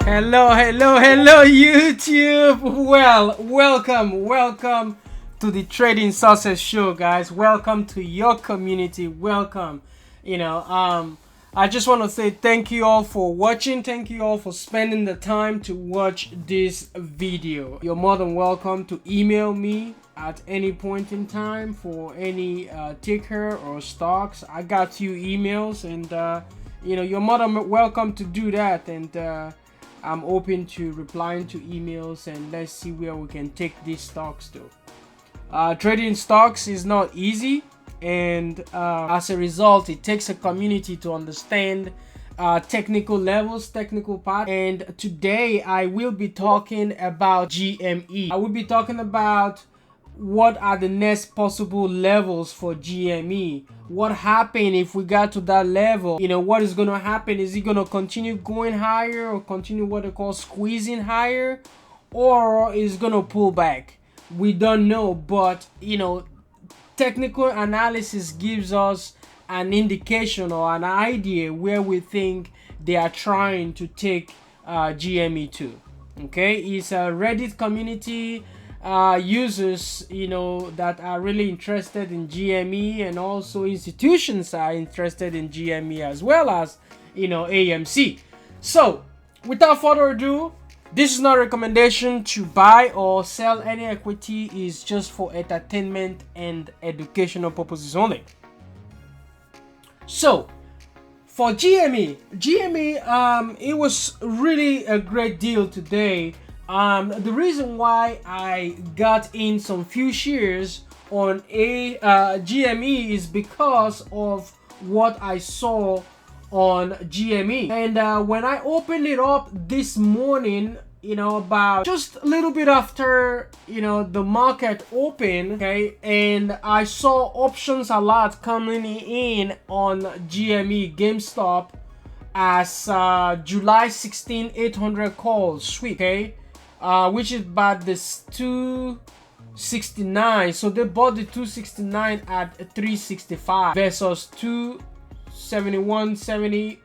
Hello, YouTube. Well, welcome to the Trading Success Show, guys. Welcome to your community. Welcome. I just want to say thank you all for watching. Thank you all for spending the time to watch this video. You're more than welcome to email me at any point in time for any ticker or stocks. I got you emails, and you're more than welcome to do that. And I'm open to replying to emails, and let's see where we can take these stocks to. Trading stocks is not easy, and as a result, it takes a community to understand technical levels, technical part. And today I will be talking about GME. I will be talking about what are the next possible levels for GME. What happened if we got to that level? What is going to happen? Is it going to continue going higher, or continue what they call squeezing higher, or is going to pull back? We don't know, but technical analysis gives us an indication or an idea where we think they are trying to take GME to. Okay, it's a Reddit community users that are really interested in GME, and also institutions are interested in GME, as well as AMC. So without further ado, this is not a recommendation to buy or sell any equity. It's just for entertainment and educational purposes only. So for GME, it was really a great deal today. The reason why I got in some few shares on GME is because of what I saw on GME. And when I opened it up this morning, about just a little bit after the market opened, okay, and I saw options a lot coming in on GME GameStop as July 16 800 calls sweep, okay, which is about this 269. So they bought the 269 at 365 versus 271.70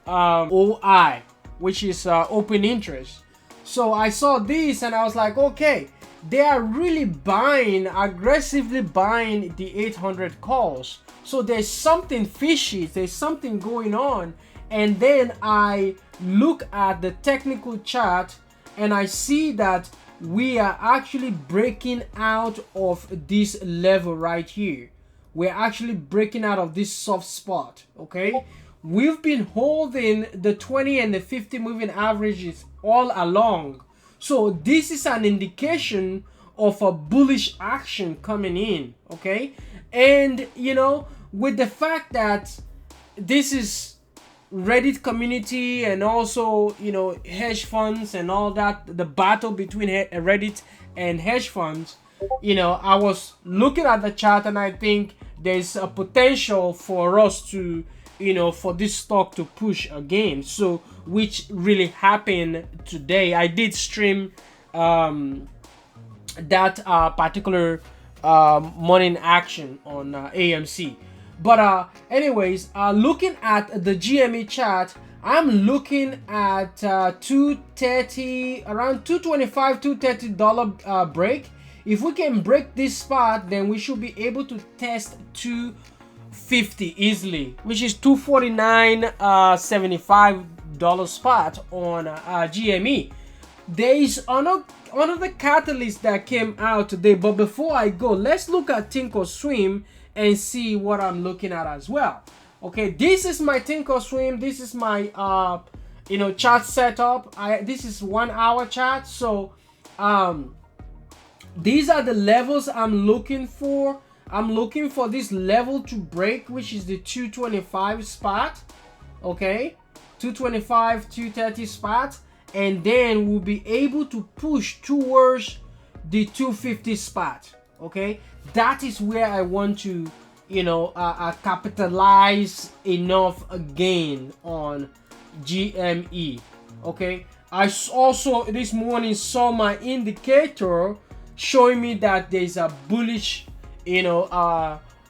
OI, which is open interest. So I saw this and I was like, okay, they are really aggressively buying the 800 calls. So there's something fishy, there's something going on. And then I look at the technical chart, and I see that we are actually breaking out of this level right here. We're actually breaking out of this soft spot, okay? We've been holding the 20 and the 50 moving averages all along. So this is an indication of a bullish action coming in, okay? And, with the fact that this is Reddit community, and also hedge funds and all that, the battle between Reddit and hedge funds, I was looking at the chart, and I think there's a potential for us to for this stock to push again, so which really happened today. I did stream that particular morning action on AMC. But anyways, looking at the GME chart, I'm looking at 230, around $225, $230 break. If we can break this spot, then we should be able to test 250 easily, which is $249.75 spot on GME. There is another catalyst that came out today, but before I go, let's look at TinkleSwim and see what I'm looking at as well. Okay, this is my TinkleSwim. This is my chart setup. This is 1 hour chart. So these are the levels I'm looking for. I'm looking for this level to break, which is the 225 spot. Okay, 225, 230 spot, and then we'll be able to push towards the 250 spot. Okay, that is where I want to capitalize enough gain on GME. Okay, I also this morning saw my indicator showing me that there's a bullish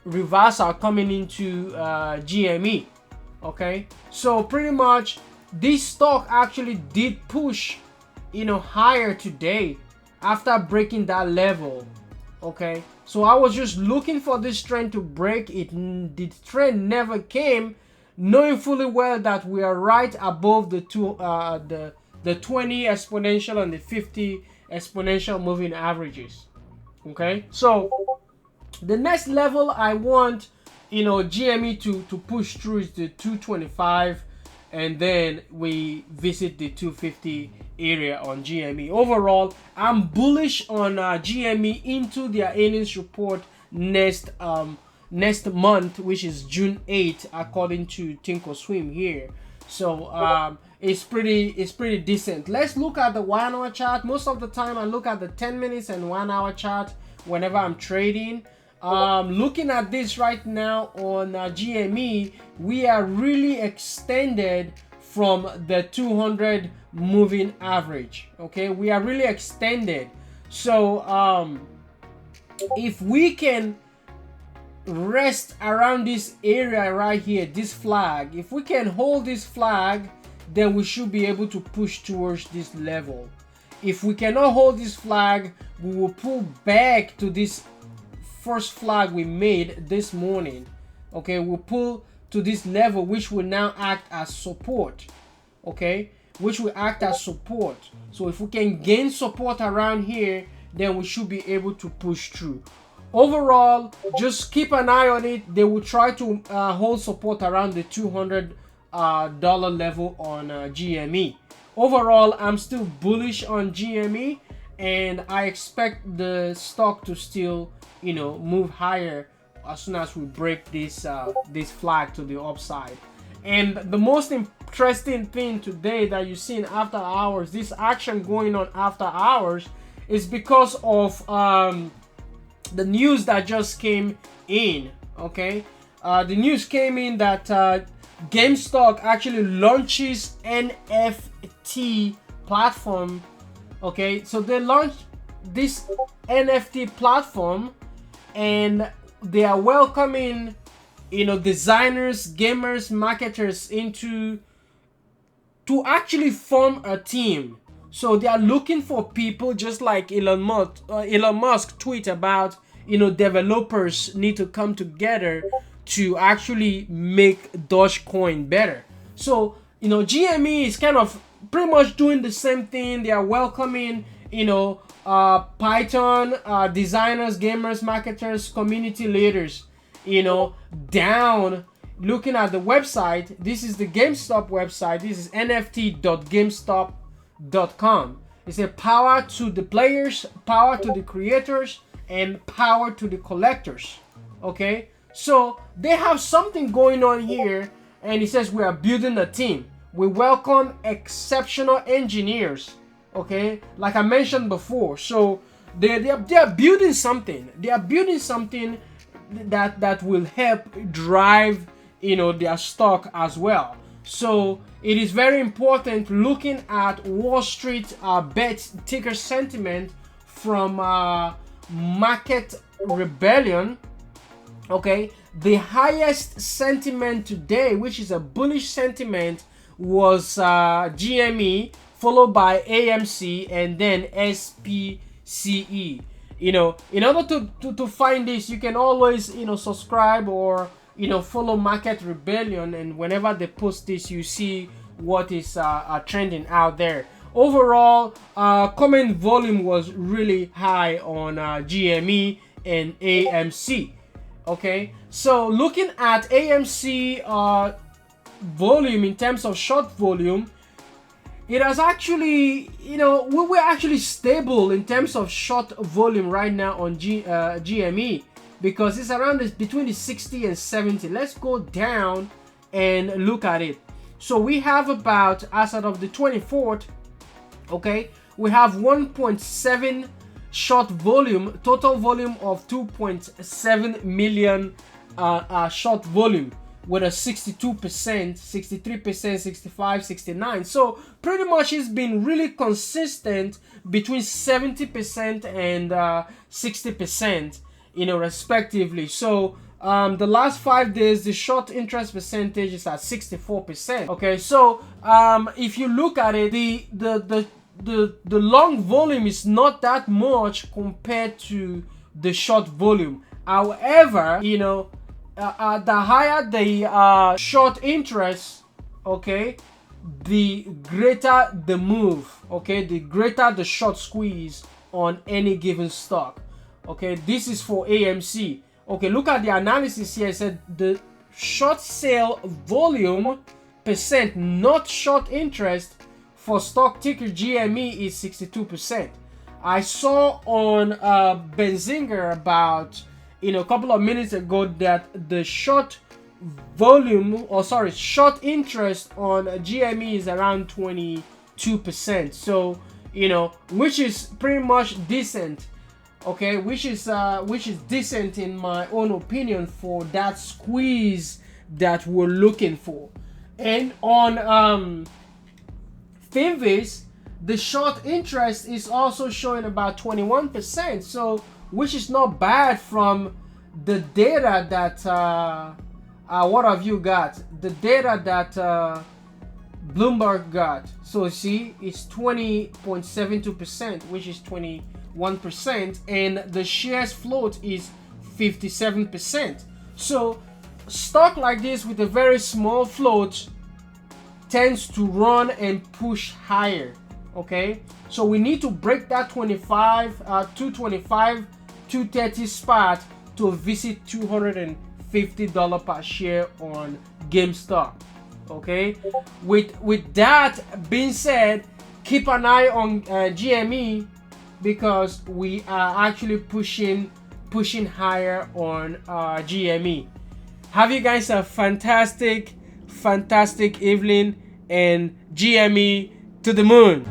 reversal coming into GME. Okay, so pretty much this stock actually did push, you know, higher today after breaking that level. Okay, so I was just looking for this trend to break. The trend never came, knowing fully well that we are right above the 20 exponential and the 50 exponential moving averages. Okay, so the next level I want, you know, GME to push through is the 225, and then we visit the 250 area on GME. Overall, I'm bullish on GME into their earnings report next month, which is June 8th, according to TinkleSwim here. So it's pretty decent. Let's look at the 1 hour chart. Most of the time I look at the 10 minutes and 1 hour chart whenever I'm trading. Looking at this right now on GME, we are really extended from the 200 moving average. Okay, we are really extended. So if we can rest around this area right here, this flag, if we can hold this flag, then we should be able to push towards this level. If we cannot hold this flag, we will pull back to this first flag we made this morning. Okay, we'll pull to this level, which will now act as support. Okay, which will act as support. So if we can gain support around here, then we should be able to push through. Overall, just keep an eye on it. They will try to hold support around the $200 level on GME. Overall, I'm still bullish on GME, and I expect the stock to still, you know, move higher as soon as we break this flag to the upside. And the most interesting thing today that you see in after hours, this action going on after hours, is because of the news that just came in. Okay, the news came in that GameStop actually launches NFT platform. Okay, so they launched this NFT platform, and they are welcoming, you know, designers, gamers, marketers to actually form a team. So they are looking for people, just like Elon Musk tweet about, you know, developers need to come together to actually make Dogecoin better. So, you know, GME is kind of pretty much doing the same thing. They are welcoming, you know, Python designers, gamers, marketers, community leaders, you know, down. Looking at the website, this is the GameStop website. This is nft.gamestop.com. It's a power to the players, power to the creators, and power to the collectors. Okay, so they have something going on here, and it says we are building a team. We welcome exceptional engineers. Okay, like I mentioned before. So they are building something. They are building something that will help drive, you know, their stock as well. So it is very important looking at Wall Street bet ticker sentiment from Market Rebellion. Okay, the highest sentiment today, which is a bullish sentiment, was GME, followed by AMC, and then SPCE. You know, in order to find this, you can always, you know, subscribe or, you know, follow Market Rebellion, and whenever they post this, you see what is trending out there. Overall, comment volume was really high on GME and AMC. Okay, so looking at AMC volume in terms of short volume, it has actually, you know, we're actually stable in terms of short volume right now on GME, because it's around between the 60 and 70. Let's go down and look at it. So we have about, as of the 24th, okay, we have 1.7 short volume, total volume of 2.7 million short volume, with a 62%, 63%, 65, 69. So pretty much it's been really consistent between 70% and 60%, you know, respectively. So the last 5 days, the short interest percentage is at 64%. Okay, so if you look at it, the long volume is not that much compared to the short volume. However, you know, the higher the short interest, okay, the greater the move, okay, the greater the short squeeze on any given stock. Okay, this is for AMC. Okay, look at the analysis here. It said the short sale volume percent, not short interest, for stock ticker GME is 62%. I saw on Benzinger about, you know, a couple of minutes ago that the short volume, or sorry, short interest on GME is around 22%. So, you know, which is pretty much decent. Okay, which is decent in my own opinion for that squeeze that we're looking for. And on Finviz, the short interest is also showing about 21%, so which is not bad from the data that what have you got? The data that Bloomberg got. So see, it's 20.72%, which is 21%, and the shares float is 57%. So stock like this with a very small float tends to run and push higher. Okay, so we need to break that 230 spot to visit $250 per share on GameStop. Okay, with that being said, keep an eye on GME, because we are actually pushing higher on GME. Have you guys a fantastic evening, and GME to the moon.